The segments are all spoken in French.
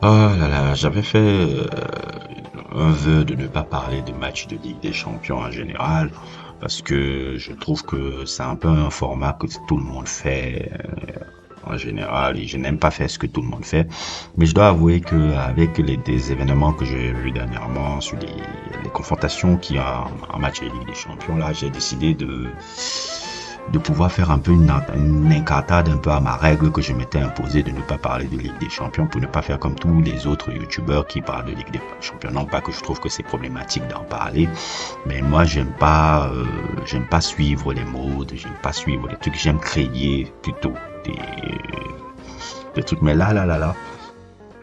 Oh là là, j'avais fait un vœu de ne pas parler de matchs de Ligue des Champions en général, parce que je trouve que c'est un peu un format que tout le monde fait en général, et je n'aime pas faire ce que tout le monde fait. Mais je dois avouer que avec des événements que j'ai vus dernièrement sur les confrontations qu'il y a en match de Ligue des Champions, là, j'ai décidé de pouvoir faire un peu une incartade un peu à ma règle que je m'étais imposée de ne pas parler de Ligue des Champions pour ne pas faire comme tous les autres youtubeurs qui parlent de Ligue des Champions. Non pas que je trouve que c'est problématique d'en parler, mais moi j'aime pas suivre les modes, j'aime pas suivre les trucs, j'aime créer plutôt des, des trucs. Mais là,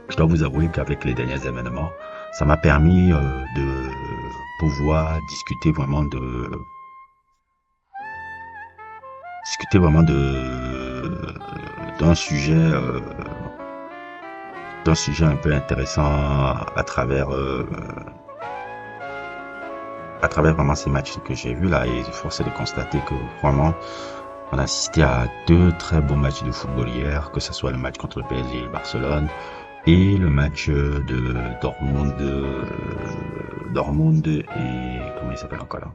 je dois vous avouer qu'avec les derniers événements, ça m'a permis de pouvoir discuter vraiment de d'un sujet un peu intéressant à travers vraiment ces matchs que j'ai vus là, et force est de constater que vraiment on a assisté à deux très beaux matchs de football hier, que ce soit le match contre le PSG et Barcelone et le match de Dortmund et comment il s'appelle encore là,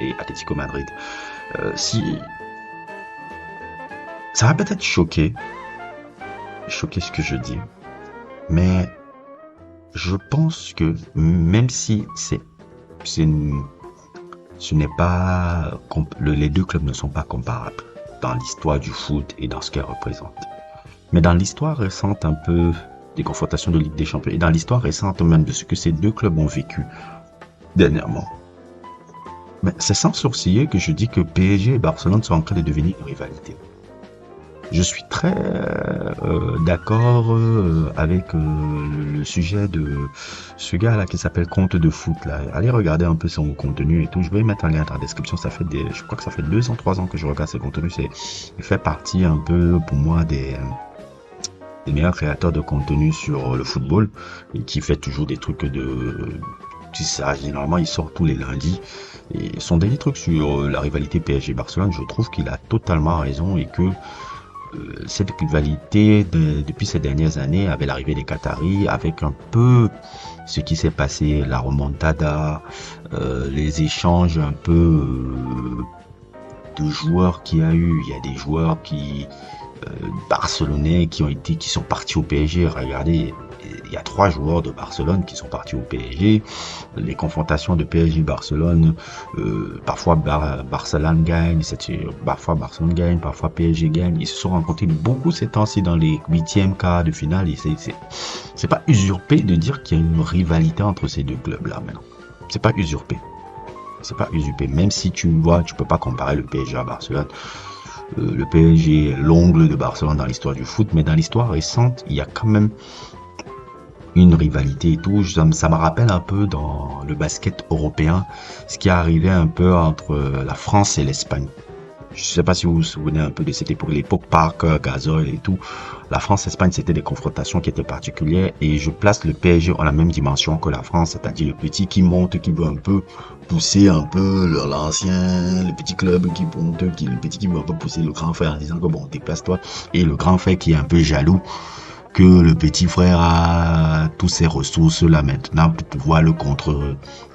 et Atlético Madrid. Si ça va peut-être choquer ce que je dis, mais je pense que même si c'est ce n'est pas les deux clubs ne sont pas comparables dans l'histoire du foot et dans ce qu'elles représentent. Mais dans l'histoire récente un peu des confrontations de Ligue des Champions et dans l'histoire récente même de ce que ces deux clubs ont vécu dernièrement, mais c'est sans sourciller que je dis que PSG et Barcelone sont en train de devenir une rivalité. Je suis très d'accord avec le sujet de ce gars-là qui s'appelle Compte de foot là. Allez regarder un peu son contenu et tout. Je vais mettre un lien dans la description. Je crois que ça fait 2 ans, 3 ans que je regarde ses contenus. Il fait partie un peu pour moi des meilleurs créateurs de contenu sur le football et qui fait toujours des trucs généralement il sort tous les lundis. Et son dernier truc sur la rivalité PSG-Barcelone, je trouve qu'il a totalement raison et que cette rivalité depuis ces dernières années, avec l'arrivée des Qataris, avec un peu ce qui s'est passé, la remontada, les échanges un peu de joueurs qu'il y a eu. Il y a des joueurs barcelonais qui sont partis au PSG. Regardez, il y a 3 joueurs de Barcelone qui sont partis au PSG. Les confrontations de PSG-Barcelone, parfois Barcelone gagne, parfois Barcelone gagne, parfois PSG gagne. Ils se sont rencontrés beaucoup ces temps-ci dans les 8e quarts de finale. Et c'est pas usurpé de dire qu'il y a une rivalité entre ces deux clubs-là maintenant. C'est pas usurpé. C'est pas usurpé. Même si tu vois, tu peux pas comparer le PSG à Barcelone. Le PSG est l'ongle de Barcelone dans l'histoire du foot, mais dans l'histoire récente, il y a quand même une rivalité et tout. Ça me rappelle un peu dans le basket européen, ce qui est arrivé un peu entre la France et l'Espagne. Je sais pas si vous vous souvenez un peu de cette époque, l'époque Parker, Gasol et tout. La France-Espagne, c'était des confrontations qui étaient particulières et je place le PSG en la même dimension que la France, c'est-à-dire le petit qui monte, qui veut un peu pousser un peu l'ancien, le petit club qui monte, le petit qui veut un peu pousser le grand frère en disant que bon, déplace-toi, et le grand frère qui est un peu jaloux que le petit frère a toutes ses ressources là maintenant pour pouvoir le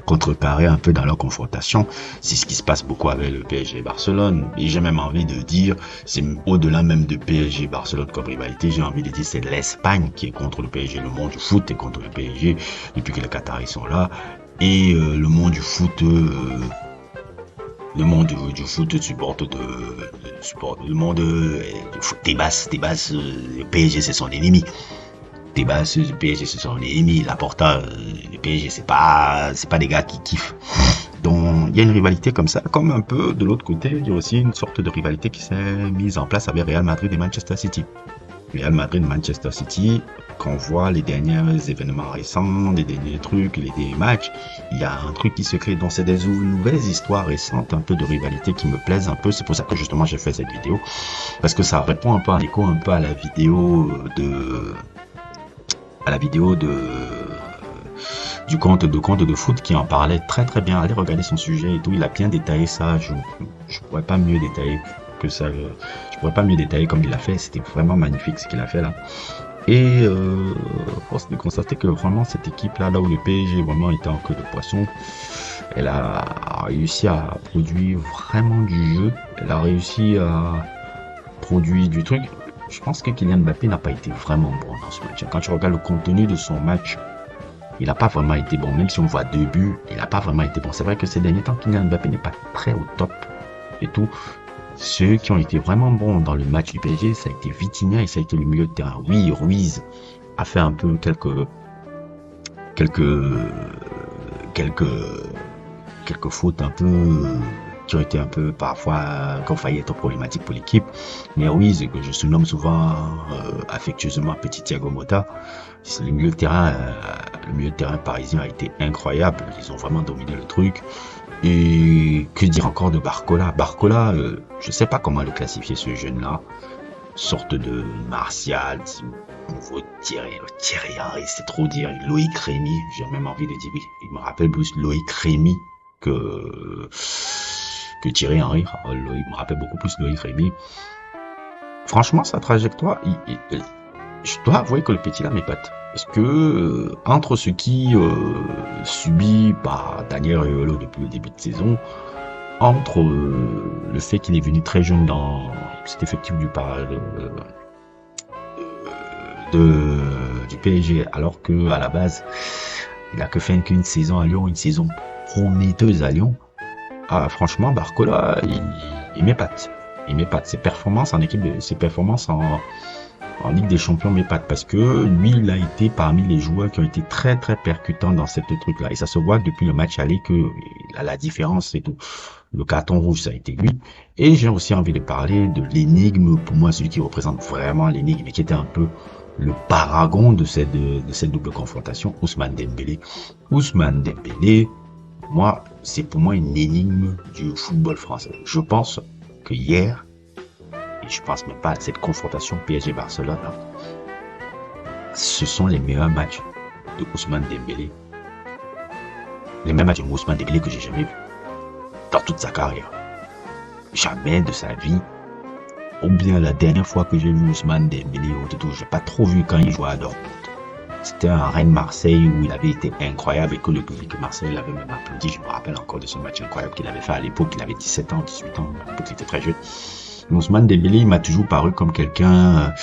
contrecarrer un peu dans leur confrontation. C'est ce qui se passe beaucoup avec le PSG Barcelone. Et j'ai même envie de dire, c'est au-delà même de PSG Barcelone comme rivalité, j'ai envie de dire c'est l'Espagne qui est contre le PSG. Le monde du foot est contre le PSG depuis que les Qataris sont là. Et le monde du foot supporte le monde du foot débasse, le PSG c'est son ennemi. Débasse, le PSG c'est son ennemi. Laporta, le PSG c'est pas des gars qui kiffent. Donc il y a une rivalité comme ça, comme un peu de l'autre côté, il y a aussi une sorte de rivalité qui s'est mise en place avec Real Madrid et Manchester City. Real Madrid, Manchester City, quand on voit les derniers événements récents, les derniers trucs, les derniers matchs, il y a un truc qui se crée. Donc c'est des nouvelles histoires récentes, un peu de rivalité qui me plaisent un peu. C'est pour ça que justement j'ai fait cette vidéo, parce que ça répond un peu en écho un peu à la vidéo du compte de foot qui en parlait très très bien. Allez regarder son sujet et tout, il a bien détaillé ça. Je pourrais pas mieux détailler que ça. Je pourrais pas mieux détailler comme il a fait. C'était vraiment magnifique ce qu'il a fait là. Et force de constater que vraiment cette équipe-là, là où le PSG vraiment était en queue de poisson, elle a réussi à produire vraiment du jeu. Elle a réussi à produire du truc. Je pense que Kylian Mbappé n'a pas été vraiment bon dans ce match. Quand tu regardes le contenu de son match, il n'a pas vraiment été bon. Même si on voit 2 buts, il n'a pas vraiment été bon. C'est vrai que ces derniers temps, Kylian Mbappé n'est pas très au top et tout. Ceux qui ont été vraiment bons dans le match du PSG, ça a été Vitinha et ça a été le milieu de terrain. Oui, Ruiz a fait un peu quelques, quelques, quelques fautes un peu qui ont été un peu parfois qui ont failli être problématiques pour l'équipe. Mais Ruiz, que je surnomme souvent affectueusement Petit Thiago Motta, le milieu de terrain parisien a été incroyable. Ils ont vraiment dominé le truc. Et que dire encore de Barcola? Barcola, je sais pas comment le classifier ce jeune-là. Sorte de Martial, nouveau Thierry Henry, c'est trop dire. Loïc Rémy, j'ai même envie de dire, oui, il me rappelle plus Loïc Rémy que, que Thierry Henry. Il me rappelle beaucoup plus Loïc Rémy. Franchement, sa trajectoire, je dois avouer que le petit là m'épate. Parce que entre ce qui subit par Daniel Riolo depuis le début de saison, entre le fait qu'il est venu très jeune dans cet effectif du PSG, alors que à la base, il a que fait qu'une saison à Lyon, une saison prometteuse à Lyon. Ah, franchement, Barcola, il m'épate. Il m'épate. Ses performances en équipe, ses performances en Ligue des Champions m'épate parce que lui, il a été parmi les joueurs qui ont été très très percutants dans cette truc-là. Et ça se voit depuis le match aller que la différence, c'est tout. Le carton rouge, ça a été lui. Et j'ai aussi envie de parler de l'énigme, pour moi, celui qui représente vraiment l'énigme et qui était un peu le paragon de cette double confrontation, Ousmane Dembélé. Ousmane Dembélé, moi, c'est pour moi une énigme du football français. Je pense que hier, et je pense même pas à cette confrontation PSG-Barcelone, hein, ce sont les meilleurs matchs de Ousmane Dembélé. Les meilleurs matchs de Ousmane Dembélé que j'ai jamais vu dans toute sa carrière. Jamais de sa vie. Ou bien la dernière fois que j'ai vu Ousmane Dembélé, j'ai pas trop vu quand il jouait à Dortmund. C'était un Rennes-Marseille où il avait été incroyable et que le public Marseille l'avait même applaudi. Je me rappelle encore de ce match incroyable qu'il avait fait à l'époque. Il avait 17 ans, 18 ans, à l'époque il était très jeune. Ousmane Dembélé, il m'a toujours paru comme quelqu'un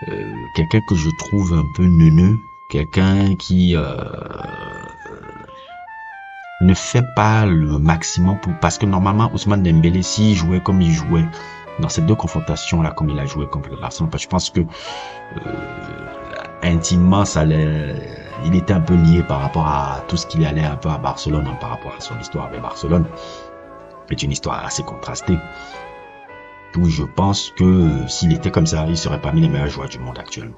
que je trouve un peu neuneux, quelqu'un qui ne fait pas le maximum parce que normalement Ousmane Dembélé, s'il jouait comme il jouait dans ces deux confrontations là, comme il a joué contre le Barcelone, parce que je pense que intimement il était un peu lié par rapport à tout ce qu'il allait un peu à Barcelone, hein, par rapport à son histoire avec Barcelone. C'est une histoire assez contrastée. Où je pense que s'il était comme ça, il serait parmi les meilleurs joueurs du monde actuellement.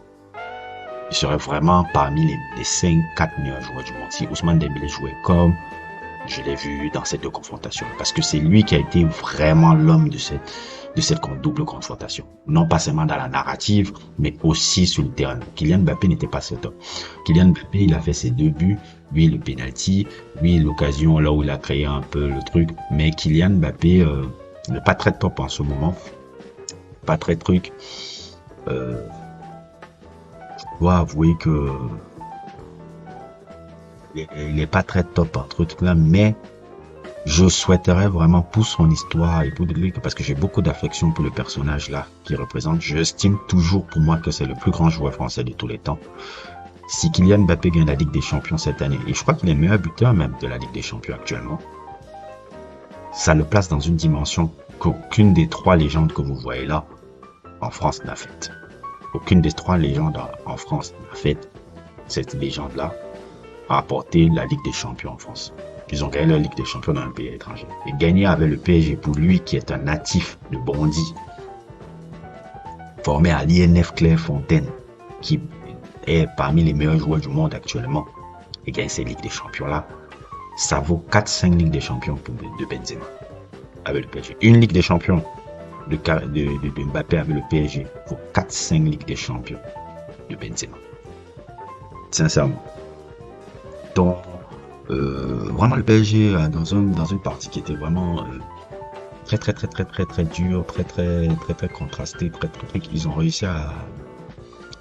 Il serait vraiment parmi les 5-4 meilleurs joueurs du monde. Si Ousmane Dembélé jouait comme je l'ai vu dans ces deux confrontations. Parce que c'est lui qui a été vraiment l'homme de cette double confrontation. Non pas seulement dans la narrative, mais aussi sur le terrain. Kylian Mbappé n'était pas cet homme. Kylian Mbappé, il a fait ses 2 buts. Lui, le penalty. Lui, l'occasion là où il a créé un peu le truc. Mais Kylian Mbappé, n'est pas très top en ce moment. Pas très truc. Je dois avouer que il n'est pas très top entre trucs là, mais je souhaiterais vraiment pour son histoire et pour lui, parce que j'ai beaucoup d'affection pour le personnage là qu'il représente. J'estime toujours pour moi que c'est le plus grand joueur français de tous les temps. Si Kylian Mbappé gagne la Ligue des Champions cette année, et je crois qu'il est le meilleur buteur même de la Ligue des Champions actuellement, ça le place dans une dimension qu'aucune des 3 légendes que vous voyez là en France n'a faite. Aucune des 3 légendes en France n'a fait cette légende-là a apporté la Ligue des Champions en France. Ils ont gagné la Ligue des Champions dans un pays étranger. Et gagner avec le PSG pour lui qui est un natif de Bondy, formé à l'INF Clairefontaine, qui est parmi les meilleurs joueurs du monde actuellement, et gagner ces Ligues des Champions-là, ça vaut 4-5 Ligues des Champions de Benzema avec le PSG. Une Ligue des Champions de Mbappé avec le PSG vaut 4-5 Ligues des Champions de Benzema. Sincèrement. Donc, vraiment le PSG dans une partie qui était vraiment très dure, très contrastée, très ils ont réussi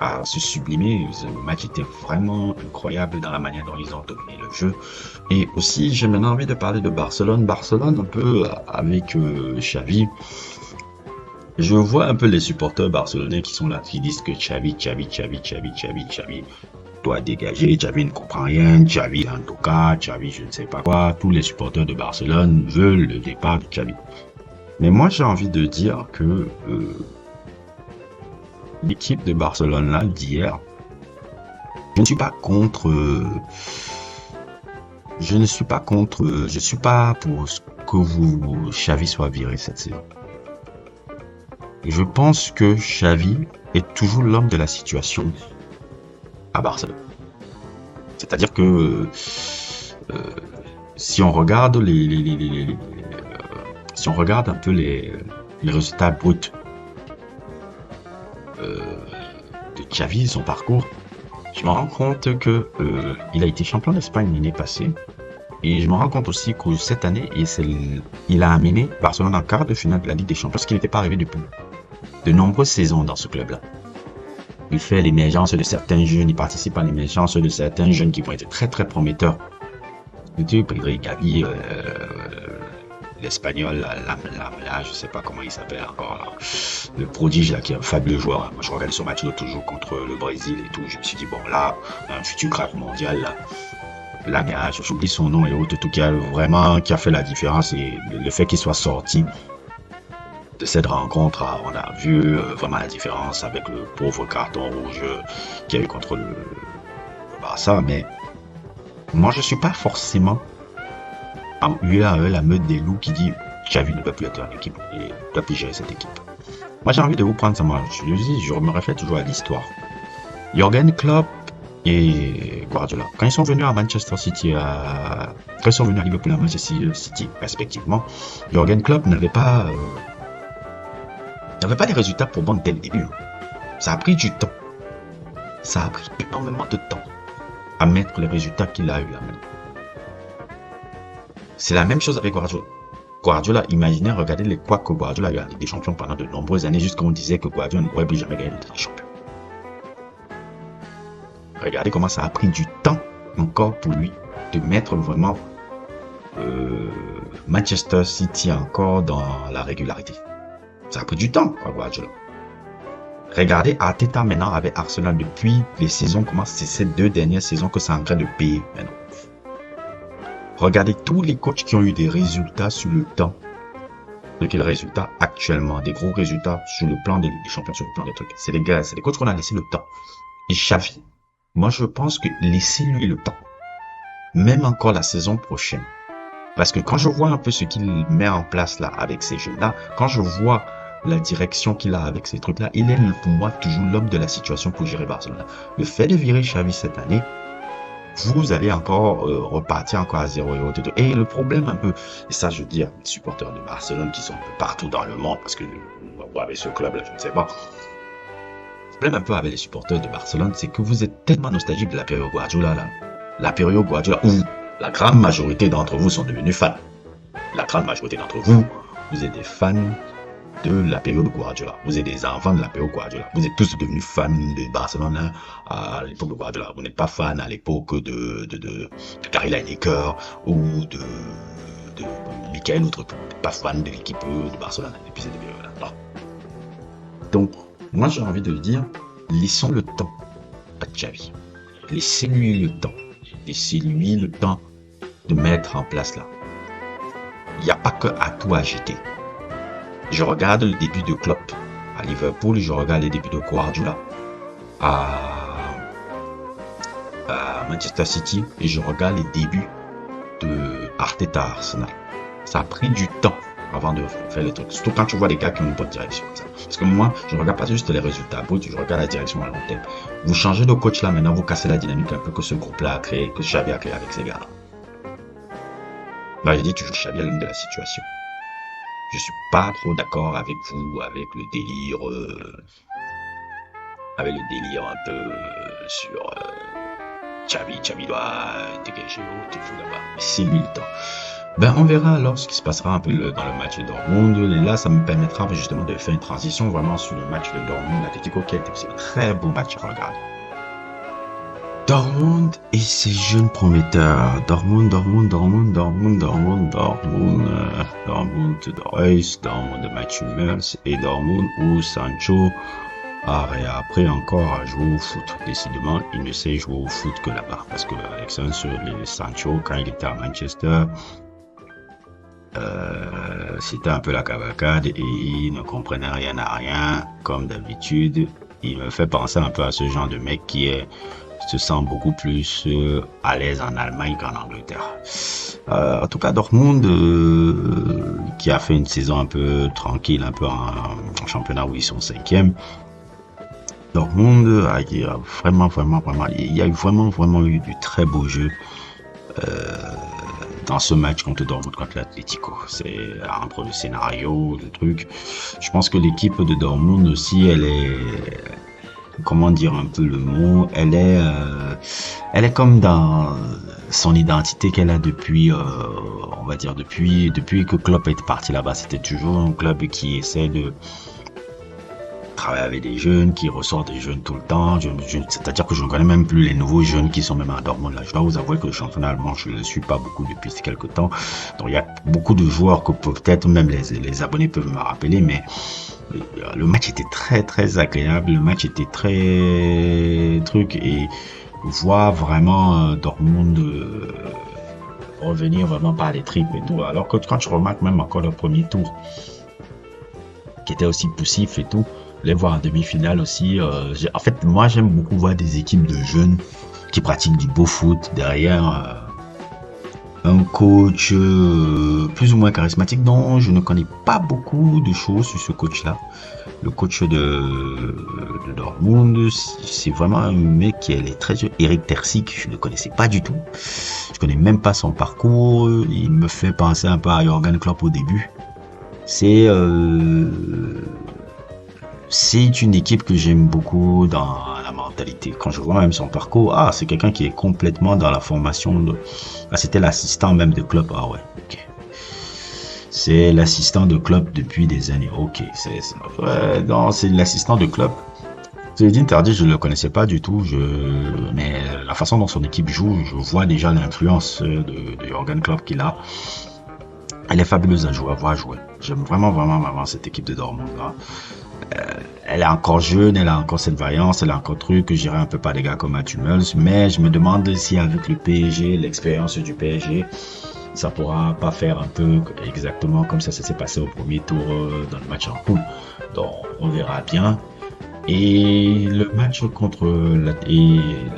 à se sublimer. Le match était vraiment incroyable dans la manière dont ils ont dominé le jeu. Et aussi, j'ai maintenant envie de parler de Barcelone. Barcelone, un peu avec Xavi. Je vois un peu les supporters barcelonais qui sont là, qui disent que Xavi doit dégager, Xavi ne comprend rien, Xavi en tout cas, Xavi je ne sais pas quoi. Tous les supporters de Barcelone veulent le départ de Xavi. Mais moi, j'ai envie de dire que l'équipe de Barcelone là d'hier, je ne suis pas contre, je suis pas pour que Xavi soit viré cette saison. Je pense que Xavi est toujours l'homme de la situation à Barcelone. C'est-à-dire que si on regarde si on regarde un peu les résultats bruts de Xavi, son parcours, je me rends compte que il a été champion d'Espagne l'année passée. Et je me rends compte aussi que cette année, il a amené Barcelone en quart de finale de la Ligue des Champions, parce qu'il n'était pas arrivé depuis de nombreuses saisons dans ce club-là. Il fait l'émergence de certains jeunes, il participe à l'émergence de certains jeunes qui vont être très très prometteurs. Pedri, Gavi, l'Espagnol, là, je sais pas comment il s'appelle encore, là. Le prodige là, qui est un fabuleux joueur. Moi, je regarde son match l'autre jour contre le Brésil et tout. Je me suis dit, bon, là, un futur crack mondial, là, j'oublie son nom et autres, tout qui a fait la différence. Et le fait qu'il soit sorti de cette rencontre, on a vu vraiment la différence avec le pauvre carton rouge qu'il y a eu contre le Barça. Mais moi, je suis pas forcément en UAE, la meute des loups qui dit Xavi ne peut plus être en équipe et ne peut plus gérer cette équipe. Moi, j'ai envie de vous prendre ça. Moi, je me réfère toujours à l'histoire. Jürgen Klopp et Guardiola, quand ils sont venus à Manchester City, quand ils sont venus à Liverpool et à Manchester City, respectivement, Jürgen Klopp n'avait pas les résultats pour bon dès le début. Ça a pris du temps. Ça a pris énormément de temps à mettre les résultats qu'il a eu là maintenant. C'est la même chose avec Guardiola. Guardiola, imaginez, regardez les couacs que Guardiola a eu en Ligue des Champions pendant de nombreuses années, jusqu'à on disait que Guardiola ne pourrait plus jamais gagner la Ligue des Champions. Regardez comment ça a pris du temps encore pour lui de mettre vraiment Manchester City encore dans la régularité. Ça a pris du temps, quoi, Guardiola. Regardez Arteta maintenant avec Arsenal depuis les saisons, comment c'est ces 2 dernières saisons que c'est en train de payer maintenant. Regardez tous les coachs qui ont eu des résultats sur le temps. De quels résultats actuellement? Des gros résultats sur le plan des champions, sur le plan des trucs. C'est des gars, c'est des coachs qu'on a laissé le temps. Et Xavi, moi je pense que laissez-lui le temps. Même encore la saison prochaine. Parce que quand je vois un peu ce qu'il met en place là avec ces jeunes-là, quand je vois la direction qu'il a avec ces trucs-là, il est pour moi toujours l'homme de la situation pour gérer Barcelone. Le fait de virer Xavi cette année, vous allez encore repartir encore à 0 et autres. Et le problème un peu, et ça je dis à les supporters de Barcelone qui sont un peu partout dans le monde, parce que avec ce club-là, je ne sais pas. Le problème un peu avec les supporters de Barcelone, c'est que vous êtes tellement nostalgique de la période Guardiola là. La période Guardiola où la grande majorité d'entre vous sont devenus fans. La grande majorité d'entre vous, vous êtes des fans de la période Guardiola. Vous êtes des enfants de la période Guardiola. Vous êtes tous devenus fans de Barcelone hein, à l'époque de Guardiola. Vous n'êtes pas fans à l'époque de Gary Lineker ou de Michael ou truc. Vous n'êtes pas fan de l'équipe de Barcelone depuis cette période-là. Non. Donc, moi j'ai envie de dire, laissons le temps à Xavi. Laissez-lui le temps. Laissez-lui le temps de mettre en place là. Il n'y a pas que à tout agiter. Je regarde le début de Klopp à Liverpool, je regarde le début de Guardiola à Manchester City et je regarde les débuts de Arteta à Arsenal. Ça a pris du temps avant de faire les trucs. Surtout quand tu vois des gars qui ont une bonne direction. Parce que moi, je ne regarde pas juste les résultats bruts, je regarde la direction à long terme. Vous changez de coach là maintenant, vous cassez la dynamique un peu que ce groupe-là a créé, que Xavi a créé avec ces gars-là. Bah, j'ai dit toujours Xavi à l'une de la situation. Je suis pas trop d'accord avec vous, avec le délire un peu sur Xavi doit dégager haut, t'es fou là-bas. C'est lui le temps. Ben, on verra alors ce qui se passera un peu dans le match de Dortmund. Et là, ça me permettra justement de faire une transition vraiment sur le match de Dortmund, l'Atlético, qui a été aussi un très beau match à regarder. Dortmund et ses jeunes prometteurs. Dortmund de Reus, Dortmund de Matthew Hummels et Dortmund où Sancho a appris encore à jouer au foot. Décidément, il ne sait jouer au foot que là-bas. Parce que Alexandre Sancho, quand il était à Manchester, c'était un peu la cavalcade et il ne comprenait rien à rien, comme d'habitude. Il me fait penser un peu à ce genre de mec qui se sent beaucoup plus à l'aise en Allemagne qu'en Angleterre. En tout cas, Dortmund, qui a fait une saison un peu tranquille, un peu en championnat où ils sont 5e. Dortmund, il y a vraiment eu du très beau jeu dans ce match contre Dortmund, contre l'Atlético. C'est entre le scénario, le truc. Je pense que l'équipe de Dortmund aussi, elle est, comment dire un peu le mot, elle est comme dans son identité qu'elle a depuis, on va dire depuis que Klopp est parti là-bas. C'était toujours un club qui essaie de travailler avec des jeunes, qui ressort des jeunes tout le temps. C'est-à-dire que je ne connais même plus les nouveaux jeunes qui sont même à Dortmund. Là, je dois vous avouer que le championnat allemand, je ne le suis pas beaucoup depuis quelques temps. Donc il y a beaucoup de joueurs que peut-être même les abonnés peuvent me rappeler, mais le match était très très agréable. Le match était très truc et voir vraiment Dortmund revenir vraiment par les tripes et tout. Alors que quand je remarque même encore le premier tour, qui était aussi poussif et tout, les voir en demi-finale aussi. En fait, moi, j'aime beaucoup voir des équipes de jeunes qui pratiquent du beau foot derrière un coach plus ou moins charismatique. Non, je ne connais pas beaucoup de choses sur ce coach-là. Le coach de Dortmund, c'est vraiment un mec qui est très jeune. Eric Terzic, je ne connaissais pas du tout. Je connais même pas son parcours. Il me fait penser un peu à Jürgen Klopp au début. C'est une équipe que j'aime beaucoup dans la mentalité. Quand je vois même son parcours, c'est quelqu'un qui est complètement dans la formation de... c'était l'assistant même de Klopp. Ah ouais, ok. C'est l'assistant de Klopp depuis des années. Ok, c'est l'assistant de Klopp. Zinedine Zidane, je ne le connaissais pas du tout, mais la façon dont son équipe joue, je vois déjà l'influence de Jürgen Klopp qu'il a. Elle est fabuleuse à jouer. J'aime vraiment cette équipe de Dortmund là. Elle est encore jeune, elle a encore cette variance, elle a encore truc que j'irai un peu pas des gars comme Matthew Hummels, mais je me demande si avec le PSG, l'expérience du PSG, ça pourra pas faire un peu exactement comme ça s'est passé au premier tour dans le match en poule. Donc on verra bien. Et le match contre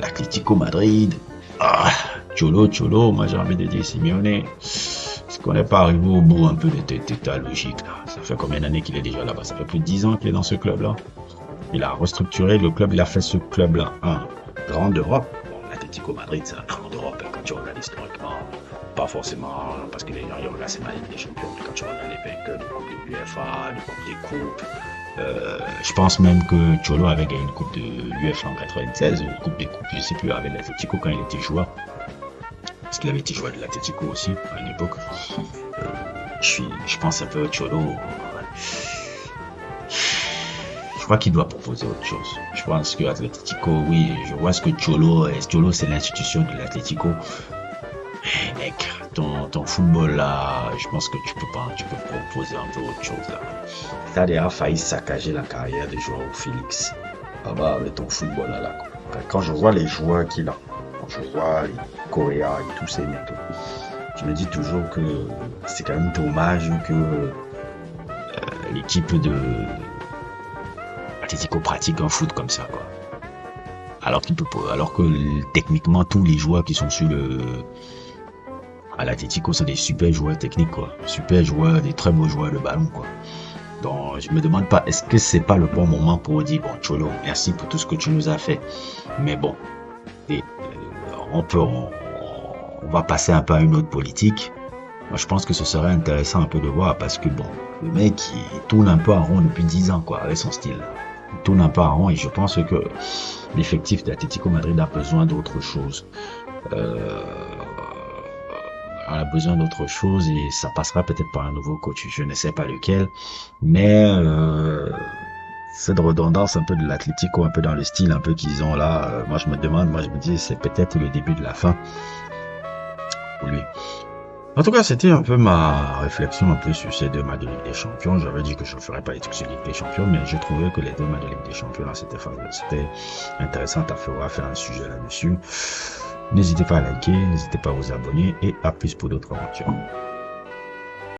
l'Atlético Madrid, Cholo, moi j'ai envie de dire Simeone. Est-ce qu'on n'est pas arrivé au bout un peu de ta logique là? Ça fait combien d'années qu'il est déjà là-bas? Ça fait plus de 10 ans qu'il est dans ce club-là. Il a restructuré le club, il a fait ce club-là un grand d'Europe. Bon, l'Atlético Madrid, c'est un grand d'Europe quand tu regardes historiquement. Pas forcément parce que les gens là c'est mal les champions, mais quand tu regardes les vainqueurs de coupe de l'UEFA, de coupe des coupes. Je pense même que Cholo avait gagné une coupe de l'UEFA en 96, une coupe des coupes, je sais plus, avec l'Atlético quand il était joueur. Parce qu'il avait été joueur de l'Atlético aussi à une époque. Je pense un peu à Cholo. Je crois qu'il doit proposer autre chose. Je pense que l'Atlético, oui, je vois ce que Cholo c'est l'institution de l'Atlético. Mais mec, ton football là, je pense que tu peux proposer un peu autre chose là. T'as déjà failli saccager la carrière de Joao Félix. Avec ton football là. Quand je vois les joueurs qu'il a, quand je vois les Correa et tous ces mecs, je me dis toujours que c'est quand même dommage que l'équipe de Atlético pratique un foot comme ça, quoi. Alors que techniquement tous les joueurs qui sont à l'Atlético sont des super joueurs techniques, quoi. Super joueurs, des très beaux joueurs de ballon, quoi. Donc je me demande pas, est-ce que c'est pas le bon moment pour dire bon Cholo, merci pour tout ce que tu nous as fait, mais bon, on va passer un peu à une autre politique. Moi, je pense que ce serait intéressant un peu de voir parce que bon, le mec il tourne un peu en rond depuis 10 ans, quoi, avec son style. il tourne un peu en rond et je pense que l'effectif d'Atlético Madrid a besoin d'autre chose. Euh, a besoin d'autre chose et ça passera peut-être par un nouveau coach. Je ne sais pas lequel, mais cette redondance un peu de l'Atlético, un peu dans le style un peu qu'ils ont là, moi je me demande, moi je me dis c'est peut-être le début de la fin pour lui. En tout cas, c'était un peu ma réflexion un peu sur ces deux matchs de Ligue des Champions. J'avais dit que je ne ferais pas les trucs sur Ligue des Champions, mais j'ai trouvé que les deux matchs de Ligue des Champions, là, c'était intéressant à faire un sujet là-dessus. N'hésitez pas à liker, n'hésitez pas à vous abonner et à plus pour d'autres aventures.